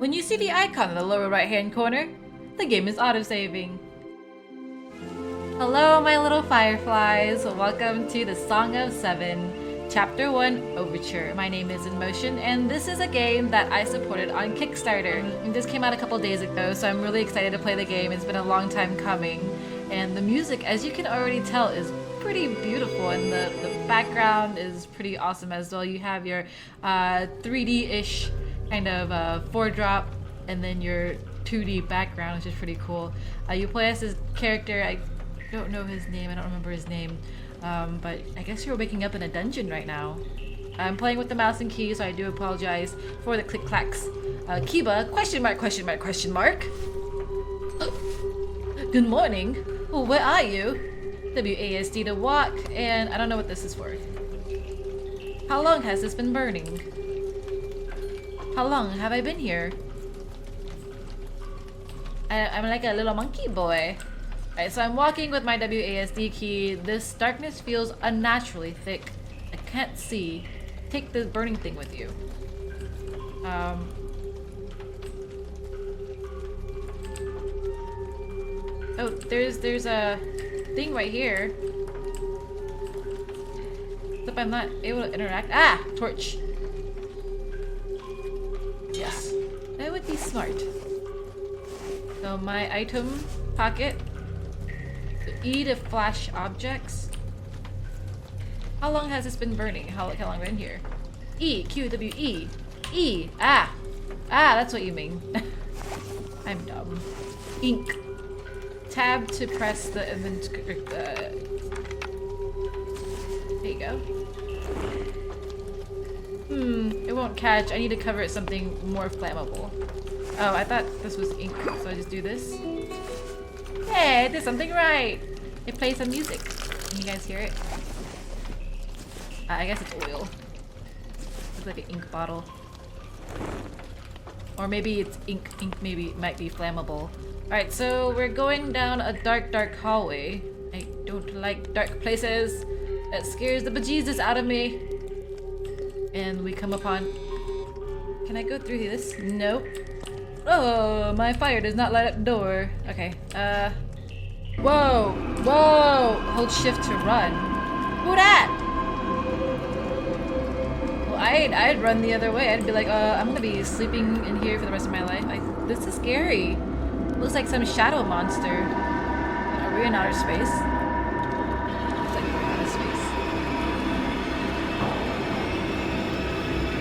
When you see the icon in the lower right hand corner, the game is autosaving. Hello my little fireflies, welcome to the Song of Seven, Chapter 1 Overture. My name is Enmoshin and this is a game that I supported on Kickstarter. And this came out a couple days ago, so I'm really excited to play the game. It's been a long time coming. And the music, as you can already tell, is pretty beautiful, and the background is pretty awesome as well. You have your 3D-ish kind of 4-drop and then your 2D background, which is pretty cool. You play as this character, I don't know his name, I don't remember his name, but I guess you're waking up in a dungeon right now. I'm playing with the mouse and key, so I do apologize for the click-clacks. Kiba, question mark, question mark, question mark. Good morning. Where are you? WASD to walk, and I don't know what this is for. How long has this been burning? How long have I been here? I'm like a little monkey boy. Alright, so I'm walking with my WASD key. This darkness feels unnaturally thick. I can't see. Take the burning thing with you. Oh, there's a thing right here. Except I'm not able to interact. Ah! Torch. Yes. That would be smart. So my item pocket. E to flash objects. How long has this been burning? How long have I been here? E, Q, W, E. E. Ah! Ah, that's what you mean. I'm dumb. Ink. Tab to press the inventory. There you go. It won't catch. I need to cover it something more flammable. Oh, I thought this was ink, so I just do this. Hey, I did something right! It plays some music. Can you guys hear it? I guess it's oil. Looks like an ink bottle. Or maybe it's ink. Ink maybe might be flammable. Alright, so we're going down a dark hallway. I don't like dark places. That scares the bejesus out of me. And we come upon... Can I go through this? Nope. Oh, my fire does not light up the door. Okay, Whoa! Whoa! Hold shift to run. Who dat? Well, I'd run the other way. I'd be like, I'm gonna be sleeping in here for the rest of my life. This is scary. Looks like some shadow monster. Are we in outer space? Looks like we're in outer space.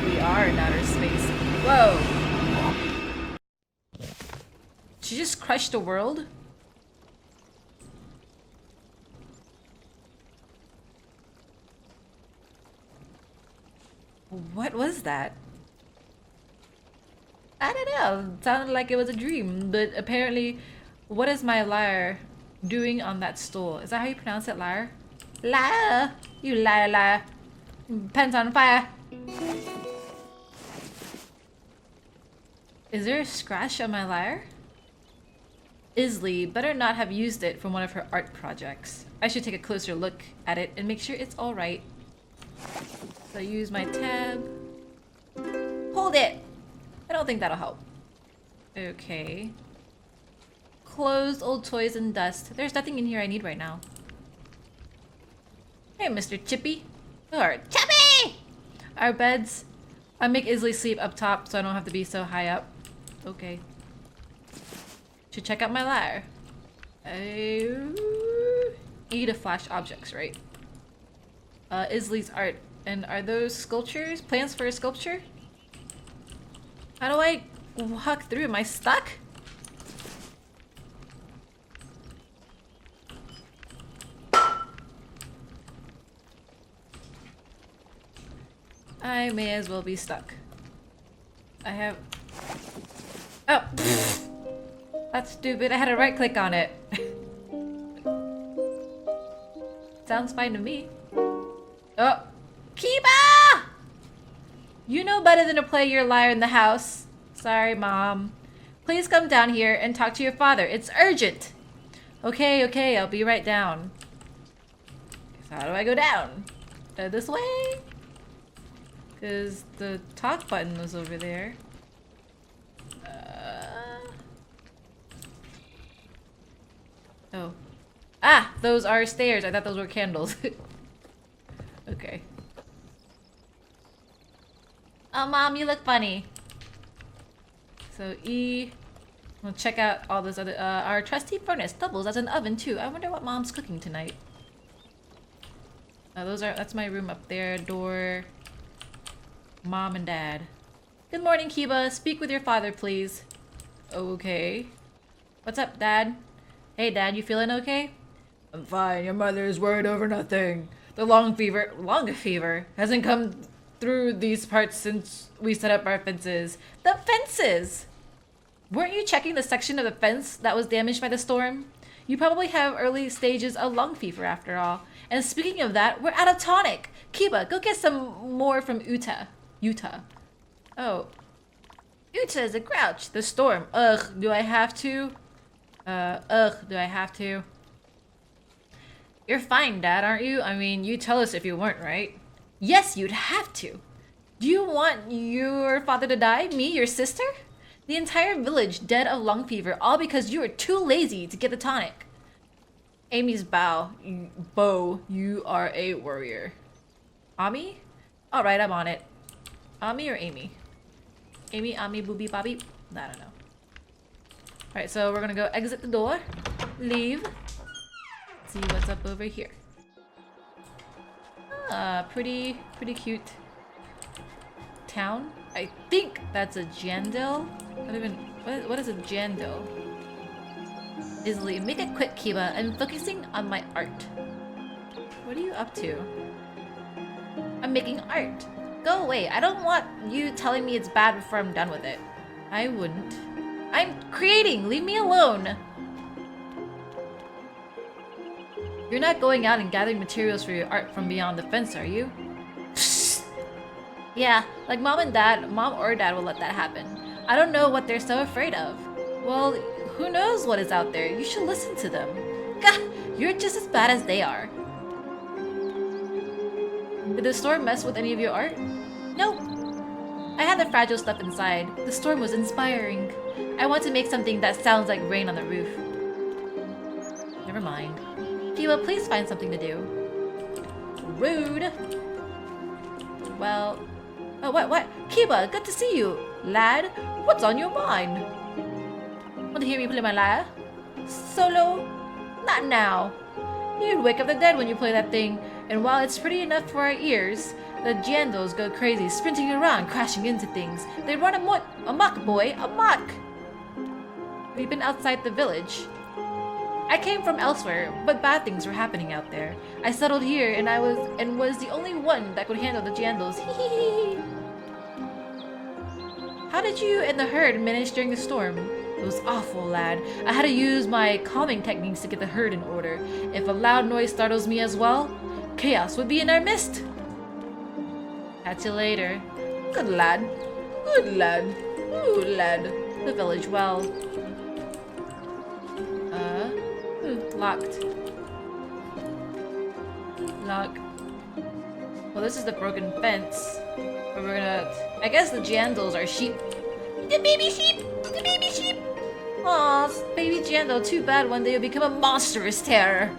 We are in outer space. Whoa! She just crushed the world? What was that? I don't know. It sounded like it was a dream, but apparently, what is my Lyre doing on that stool? Is that how you pronounce it, Lyre? Lyre! You liar, liar. Pen's on fire. Is there a scratch on my Lyre? Isley better not have used it from one of her art projects. I should take a closer look at it and make sure it's alright. So I use my tab. Hold it! I don't think that'll help. Okay. Closed, old toys, and dust. There's nothing in here I need right now. Hey, Mr. Chippy. Or Chippy! Our beds. I make Isley sleep up top so I don't have to be so high up. Okay. Should check out my Lyre. E to flash objects, right? Isley's art. And are those sculptures? Plans for a sculpture? How do I walk through? Am I stuck? I may as well be stuck. I have... Oh! That's stupid. I had to right click on it. Sounds fine to me. Oh! Kiba! You know better than to play your Lyre in the house. Sorry, Mom. Please come down here and talk to your father. It's urgent. Okay, okay, I'll be right down. So how do I go down? This way? Because the talk button was over there. Oh. Ah! Those are stairs. I thought those were candles. Okay. Oh, Mom, you look funny. So, E... We'll check out all this other... our trusty furnace doubles as an oven, too. I wonder what Mom's cooking tonight. That's my room up there. Door. Mom and Dad. Good morning, Kiba. Speak with your father, please. Okay. What's up, Dad? Hey, Dad, you feeling okay? I'm fine. Your mother is worried over nothing. The long fever hasn't come through these parts since we set up our fences. The fences! Weren't you checking the section of the fence that was damaged by the storm? You probably have early stages of lung fever after all. And speaking of that, we're out of tonic. Kiba, go get some more from Uta. Oh. Uta is a grouch. The storm. Ugh, do I have to? Do I have to? You're fine, Dad, aren't you? I mean, you tell us if you weren't, right? Yes, you'd have to. Do you want your father to die? Me, your sister? The entire village dead of lung fever, all because you were too lazy to get the tonic. Amy's bow. You are a warrior. Ami? Alright, I'm on it. Ami or Amy? Amy, Ami, Booby, Bobby? I don't know. Alright, so we're gonna go exit the door. Leave. See what's up over here. Ah, pretty cute town. I think that's a jandil. What is a jandil? Dizzly, make it quick, Kiba. I'm focusing on my art. What are you up to? I'm making art. Go away. I don't want you telling me it's bad before I'm done with it. I wouldn't. I'm creating. Leave me alone. You're not going out and gathering materials for your art from beyond the fence, are you? Yeah, like Mom or Dad will let that happen. I don't know what they're so afraid of. Well, who knows what is out there? You should listen to them. Gah, you're just as bad as they are. Did the storm mess with any of your art? Nope. I had the fragile stuff inside. The storm was inspiring. I want to make something that sounds like rain on the roof. Never mind. Kiba, please find something to do. Rude. Well... Oh, what? Kiba, good to see you. Lad, what's on your mind? Want to hear me play my lyre? Solo? Not now. You'd wake up the dead when you play that thing, and while it's pretty enough for our ears, the Jandos go crazy, sprinting around, crashing into things. They run amok, boy, amok! We've been outside the village. I came from elsewhere, but bad things were happening out there. I settled here, and was the only one that could handle the Jandos. Hee. How did you and the herd manage during the storm? It was awful, lad. I had to use my calming techniques to get the herd in order. If a loud noise startles me as well, chaos would be in our midst. Catch you later. Good lad. Good lad. Good lad. The village well. Locked. Lock. Well, this is the broken fence. But we're gonna... I guess the Jandals are sheep. The baby sheep! The baby sheep! Aw, baby Jandal, too bad one day you'll become a monstrous terror.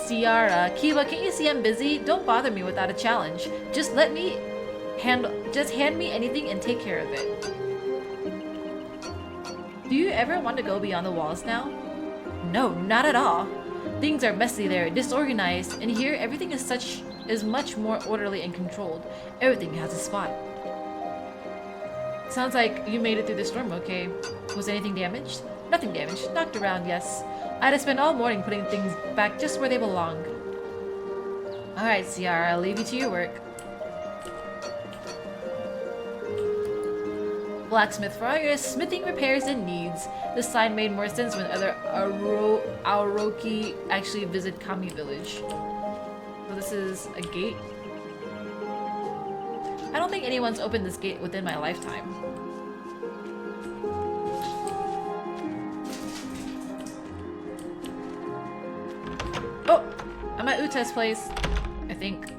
Ciara. Kiba, can't you see I'm busy? Don't bother me without a challenge. Just hand me anything and take care of it. Do you ever want to go beyond the walls now? No, not at all. Things are messy there, disorganized, and here everything is much more orderly and controlled. Everything has a spot. Sounds like you made it through the storm okay. Was anything damaged? Nothing damaged. Knocked around, yes. I had to spend all morning putting things back just where they belong. Alright, Ciara, I'll leave you to your work. Blacksmith for all your smithing repairs and needs. This sign made more sense when other Aoroki actually visit Kami village. So this is a gate. I don't think anyone's opened this gate within my lifetime. Oh! I'm at Uta's place, I think.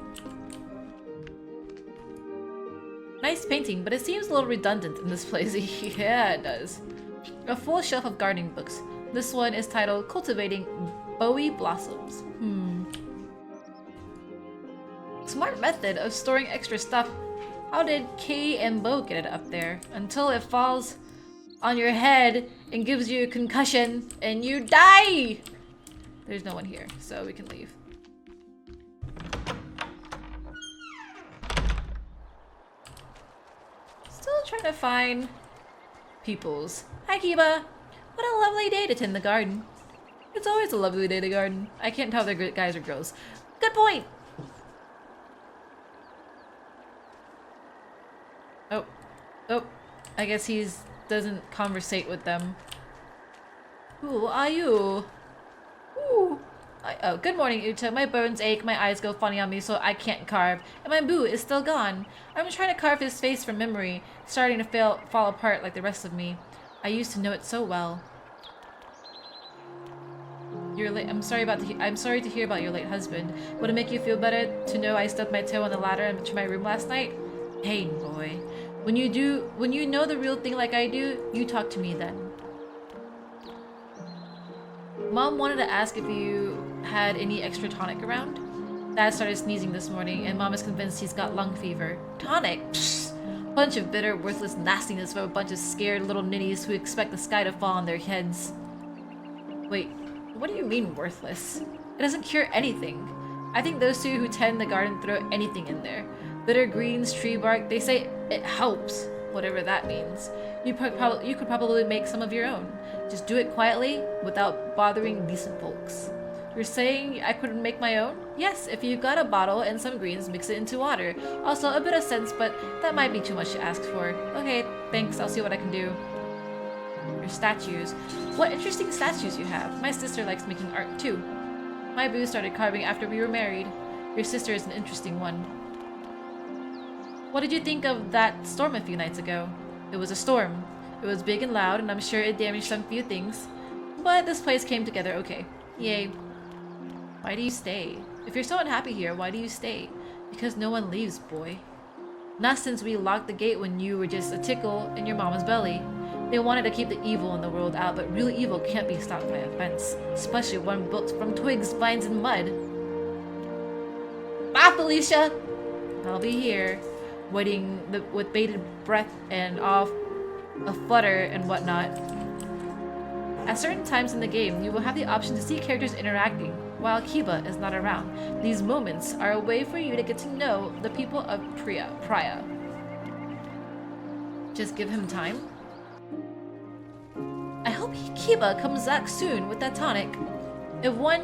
Nice painting, but it seems a little redundant in this place. Yeah, it does. A full shelf of gardening books. This one is titled Cultivating Bowie Blossoms. Smart method of storing extra stuff. How did Kay and Bo get it up there? Until it falls on your head and gives you a concussion and you die! There's no one here, so we can leave. Still trying to find peoples. Hi, Kiba! What a lovely day to tend the garden. It's always a lovely day to garden. I can't tell if they're guys or girls. Good point! Oh, I guess he's doesn't conversate with them. Who are you? Ooh. Oh, good morning, Uta. My bones ache, my eyes go funny on me, so I can't carve. And my boo is still gone. I'm trying to carve his face from memory, starting to fall apart like the rest of me. I used to know it so well. You're late. I'm sorry to hear about your late husband. Would it make you feel better to know I stubbed my toe on the ladder into my room last night? Pain, boy. When you know the real thing like I do, you talk to me then. Mom wanted to ask if you had any extra tonic around. Dad started sneezing this morning, and Mom is convinced he's got lung fever. Tonic? Psst. Bunch of bitter, worthless nastiness from a bunch of scared little ninnies who expect the sky to fall on their heads. Wait, what do you mean worthless? It doesn't cure anything. I think those two who tend the garden throw anything in there. Bitter greens, tree bark, they say it helps, whatever that means. You could probably make some of your own. Just do it quietly, without bothering decent folks. You're saying I couldn't make my own? Yes, if you've got a bottle and some greens, mix it into water. Also, a bit of sense, but that might be too much to ask for. Okay, thanks, I'll see what I can do. Your statues. What interesting statues you have. My sister likes making art too. My boo started carving after we were married. Your sister is an interesting one. What did you think of that storm a few nights ago? It was a storm. It was big and loud, and I'm sure it damaged some few things. But this place came together okay. Yay. Why do you stay? If you're so unhappy here, why do you stay? Because no one leaves, boy. Not since we locked the gate when you were just a tickle in your mama's belly. They wanted to keep the evil in the world out, but real evil can't be stopped by a fence. Especially one built from twigs, vines, and mud. Bye, Felicia! I'll be here, waiting with bated breath and off a flutter and whatnot. At certain times in the game, you will have the option to see characters interacting while Kiba is not around. These moments are a way for you to get to know the people of Priya. Just give him time. I hope Kiba comes back soon with that tonic. If one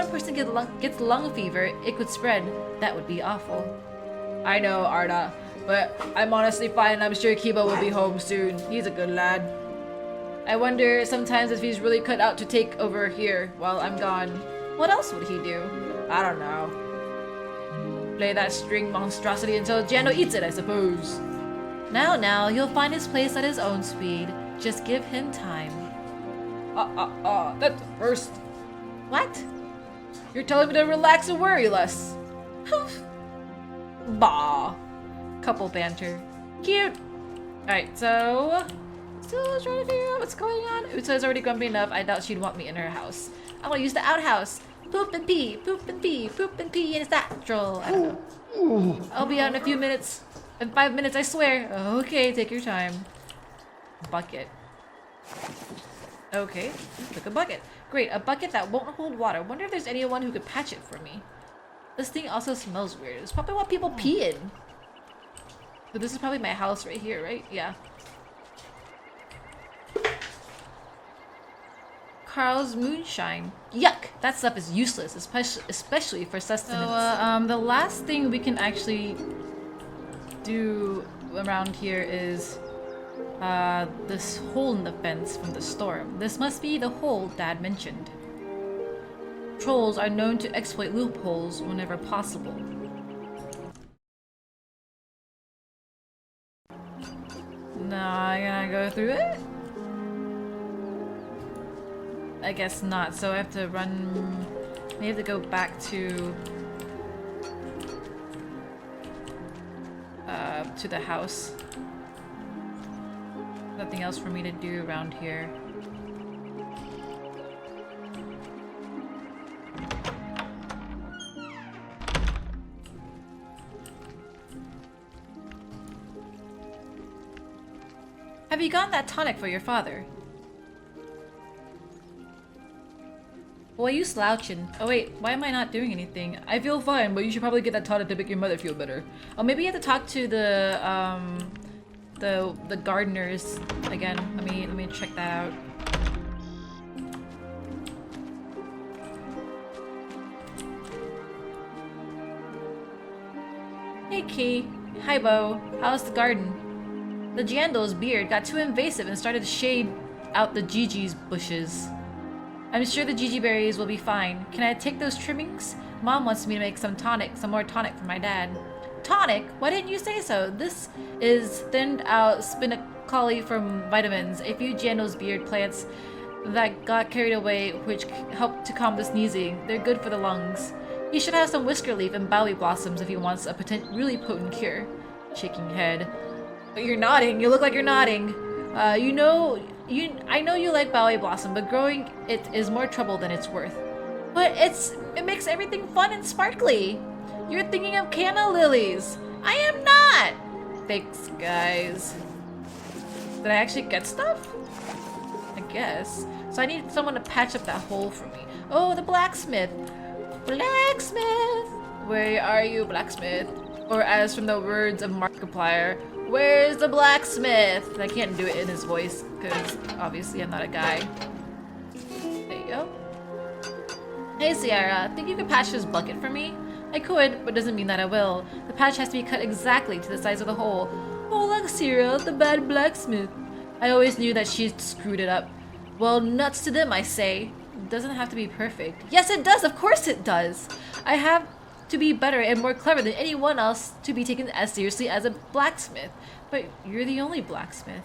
person gets lung fever, it could spread. That would be awful. I know, Arda, but I'm honestly fine and I'm sure Kiba will be home soon. He's a good lad. I wonder sometimes if he's really cut out to take over here while I'm gone. What else would he do? I don't know. Play that string monstrosity until Jando eats it, I suppose. Now, he'll find his place at his own speed. Just give him time. That's the first. What? You're telling me to relax and worry less. Bah. Couple banter. Cute. Alright, so... Still trying to figure out what's going on. Uta is already grumpy enough. I doubt she'd want me in her house. I'm gonna use the outhouse. Poop and pee, poop and pee, poop and pee, and it's natural. I don't know. I'll be out in a few minutes. In 5 minutes, I swear. Okay, take your time. Bucket. Okay, took a bucket. Great, a bucket that won't hold water. Wonder if there's anyone who could patch it for me. This thing also smells weird. It's probably what people pee in. But this is probably my house right here, right? Yeah. Carl's moonshine. Yuck! That stuff is useless, especially for sustenance. So, the last thing we can actually do around here is this hole in the fence from the storm. This must be the hole Dad mentioned. Trolls are known to exploit loopholes whenever possible. Nah, I'm gonna go through it? I guess not, so I have to run... I have to go back to the house. Nothing else for me to do around here. Have you gotten that tonic for your father? Why are you slouching? Oh wait, why am I not doing anything? I feel fine, but you should probably get that tonic to make your mother feel better. Oh, maybe you have to talk to the gardeners again. Let me check that out. Hey Key. Hi Bo. How's the garden? The Jandal's beard got too invasive and started to shade out the Gigi's bushes. I'm sure the Gigi berries will be fine. Can I take those trimmings? Mom wants me to make some more tonic for my dad. Tonic? Why didn't you say so? This is thinned out spinacoli from vitamins, a few Jandal's beard plants that got carried away, which helped to calm the sneezing. They're good for the lungs. You should have some whisker leaf and bowie blossoms if he wants a really potent cure. Shaking head. But you're nodding. You look like you're nodding. I know you like bowie blossom, but growing it is more trouble than it's worth. But it makes everything fun and sparkly. You're thinking of canna lilies. I am not. Thanks, guys. Did I actually get stuff? I guess. So I need someone to patch up that hole for me. Oh, the blacksmith. Blacksmith. Where are you, blacksmith? Or as from the words of Markiplier, where's the blacksmith? And I can't do it in his voice because obviously I'm not a guy. There you go. Hey Sierra, think you could patch this bucket for me? I could, but doesn't mean that I will. The patch has to be cut exactly to the size of the hole. Oh look, Sierra, the bad blacksmith. I always knew that she screwed it up. Well, nuts to them, I say. It doesn't have to be perfect. Yes, it does. Of course it does. I have to be better and more clever than anyone else to be taken as seriously as a blacksmith. But you're the only blacksmith.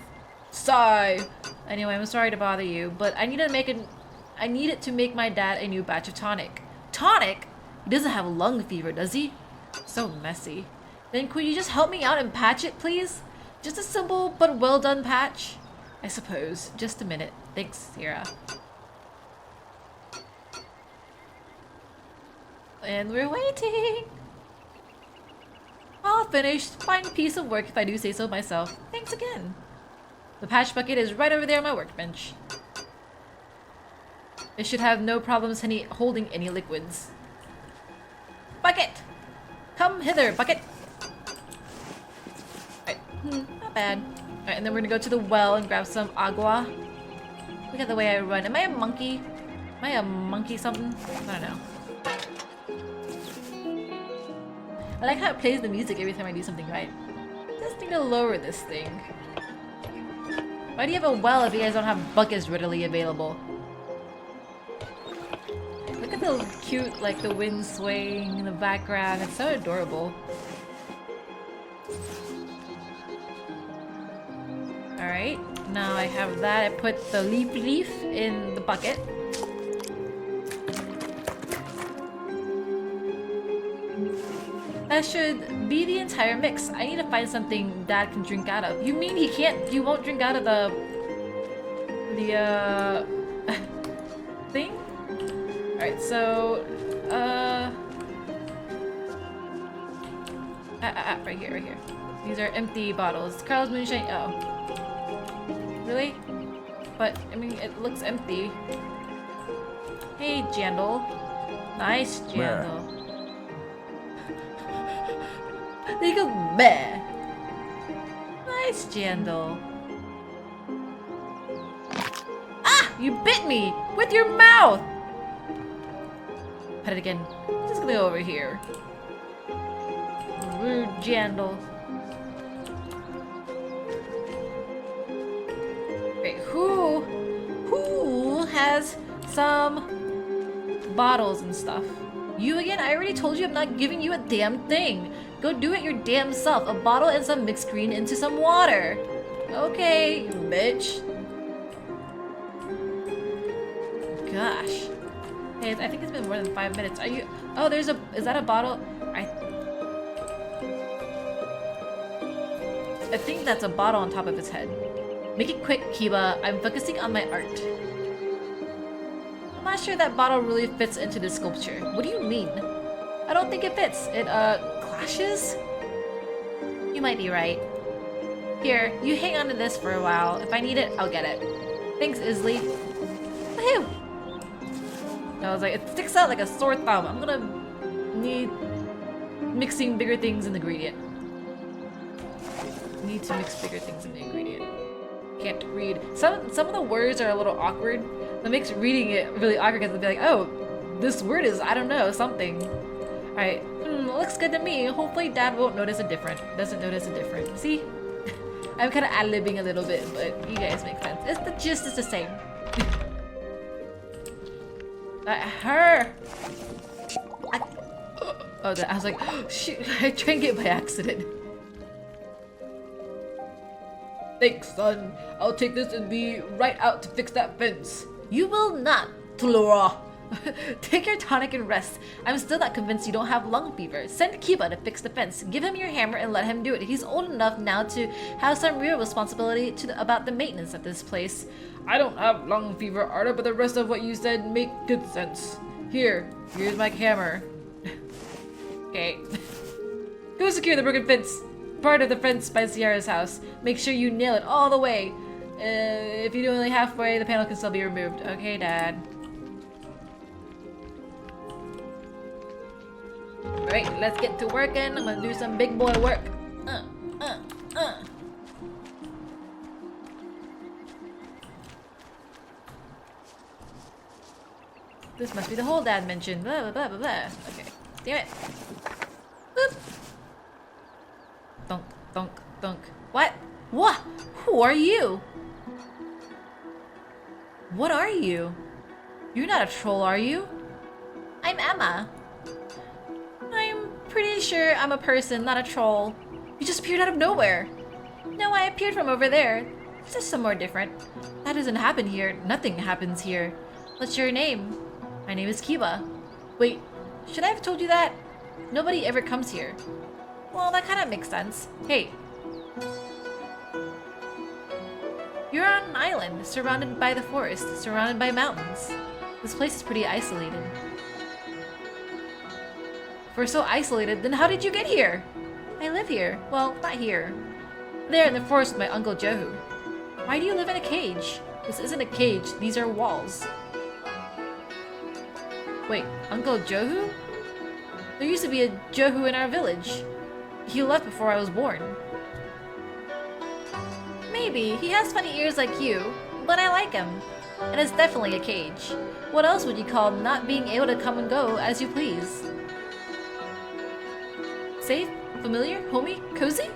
Sigh. Anyway, I'm sorry to bother you, but I need it to make my dad a new batch of tonic. Tonic? He doesn't have lung fever, does he? So messy. Then could you just help me out and patch it, please? Just a simple but well done patch? I suppose. Just a minute. Thanks, Sierra. And we're waiting. All finished. Fine piece of work if I do say so myself. Thanks again. The patch bucket is right over there on my workbench. It should have no problems holding any liquids. Bucket! Come hither, bucket! Alright, not bad. Alright, and then we're gonna go to the well and grab some agua. Look at the way I run. Am I a monkey? Am I a monkey something? I don't know. I like how it plays the music every time I do something right. Just need to lower this thing. Why do you have a well if you guys don't have buckets readily available? Look at the cute, like the wind swaying in the background. It's so adorable. Alright, now I have that. I put the leaf in the bucket. That should be the entire mix. I need to find something Dad can drink out of. You mean he won't drink out of the thing? Alright, so right here. These are empty bottles. Carl's Moonshine. Oh. Really? But I mean it looks empty. Hey Jandal. Nice Jandal. They go meh. Nice, Jandal. Ah! You bit me! With your mouth! Pet it again. I'm just gonna go over here. Rude Jandal. Wait, who has some bottles and stuff? You again? I already told you I'm not giving you a damn thing. Go do it your damn self. A bottle and some mixed green into some water. Okay, bitch. Gosh. Hey, I think it's been more than 5 minutes. Are you... Oh, is that a bottle? I think that's a bottle on top of his head. Make it quick, Kiba. I'm focusing on my art. I'm not sure that bottle really fits into this sculpture. What do you mean? I don't think it fits. It, clashes? You might be right. Here, you hang on to this for a while. If I need it, I'll get it. Thanks, Isley. Woohoo! I was like, it sticks out like a sore thumb. I'm gonna need mixing bigger things in the ingredient. Need to mix bigger things in the ingredient. Can't read. Some of the words are a little awkward. That makes reading it really awkward because they'll be like, oh, this word is, I don't know, something. Alright, looks good to me. Hopefully Dad won't notice a different. Doesn't notice a different. See? I'm kind of ad-libbing a little bit, but you guys make sense. It's the gist is the same. Her! I was like, oh, shoot, I drank it by accident. Thanks, son. I'll take this and be right out to fix that fence. You will not, Tulora. Take your tonic and rest. I'm still not convinced you don't have lung fever. Send Kiba to fix the fence. Give him your hammer and let him do it. He's old enough now to have some real responsibility about the maintenance of this place. I don't have lung fever, Arda, but the rest of what you said make good sense. Here's my hammer. Okay. Go secure the broken fence. Part of the fence by Sierra's house. Make sure you nail it all the way. If you do only halfway, the panel can still be removed. Okay, Dad. Alright, let's get to working. I'm gonna do some big boy work. This must be the hole Dad mentioned. Blah, blah, blah, blah, blah. Okay. Damn it. Boop. Thunk, thunk, thunk. What? What? Who are you? What are you? You're not a troll, are you? I'm Emma. I'm pretty sure I'm a person, not a troll. You just appeared out of nowhere. No, I appeared from over there. It's just somewhere different. That doesn't happen here. Nothing happens here. What's your name? My name is Kiba. Wait, should I have told you that? Nobody ever comes here. Well, that kind of makes sense. Hey. You're on an island, surrounded by the forest, surrounded by mountains. This place is pretty isolated. If we're so isolated, then how did you get here? I live here. Well, not here. There in the forest with my Uncle Johu. Why do you live in a cage? This isn't a cage, these are walls. Wait, Uncle Johu? There used to be a Johu in our village. He left before I was born. Maybe. He has funny ears like you, but I like him. And it's definitely a cage. What else would you call not being able to come and go as you please? Safe? Familiar? Homey? Cozy?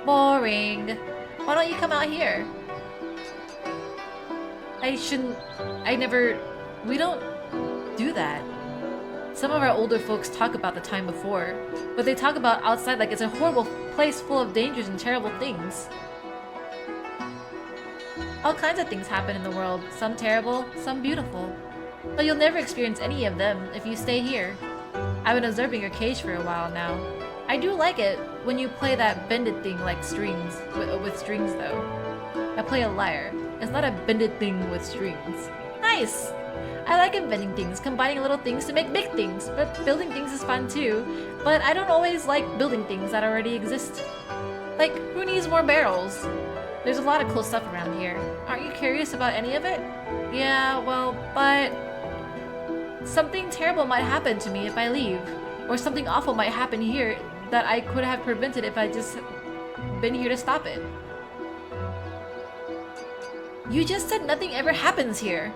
Boring. Why don't you come out here? We don't do that. Some of our older folks talk about the time before, but they talk about outside like it's a horrible place full of dangers and terrible things. All kinds of things happen in the world, some terrible, some beautiful. But you'll never experience any of them if you stay here. I've been observing your cage for a while now. I do like it when you play that bended thing like strings, with strings though. I play a lyre. It's not a bended thing with strings. Nice! I like inventing things, combining little things to make big things, but building things is fun too. But I don't always like building things that already exist. Like, who needs more barrels? There's a lot of cool stuff around here. Aren't you curious about any of it? Yeah, well, but something terrible might happen to me if I leave. Or something awful might happen here that I could have prevented if I just been here to stop it. You just said nothing ever happens here.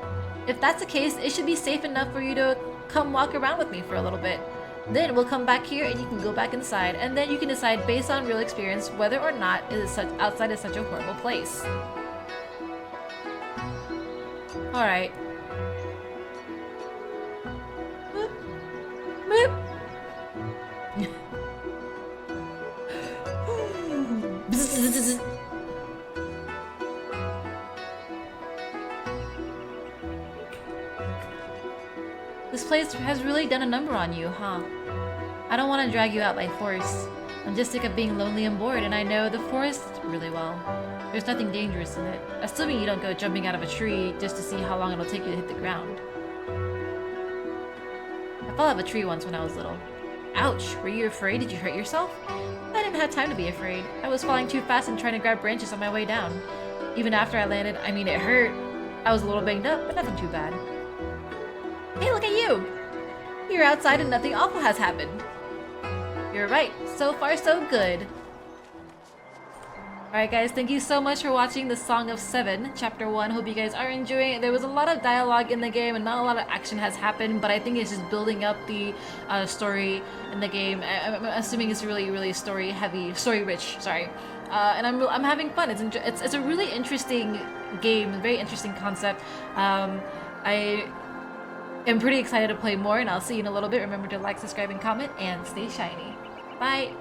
If that's the case, it should be safe enough for you to come walk around with me for a little bit. Then we'll come back here and you can go back inside, and then you can decide based on real experience whether or not outside is such a horrible place. Alright. Boop. Boop. This place has really done a number on you, huh? I don't want to drag you out by force. I'm just sick of being lonely and bored, and I know the forest really well. There's nothing dangerous in it, assuming you don't go jumping out of a tree just to see how long it'll take you to hit the ground. I fell out of a tree once when I was little. Ouch, were you afraid? Did you hurt yourself? I didn't have time to be afraid. I was falling too fast and trying to grab branches on my way down. Even after I landed, I mean, it hurt. I was a little banged up, but nothing too bad. Hey, look at you! You're outside and nothing awful has happened. You're right. So far, so good. Alright guys, thank you so much for watching The Song of Seven, Chapter 1. Hope you guys are enjoying it. There was a lot of dialogue in the game and not a lot of action has happened, but I think it's just building up the story in the game. I'm assuming it's really story heavy, story rich, sorry. And I'm having fun. It's a really interesting game, very interesting concept. I am pretty excited to play more, and I'll see you in a little bit. Remember to like, subscribe, and comment, and stay shiny. Bye!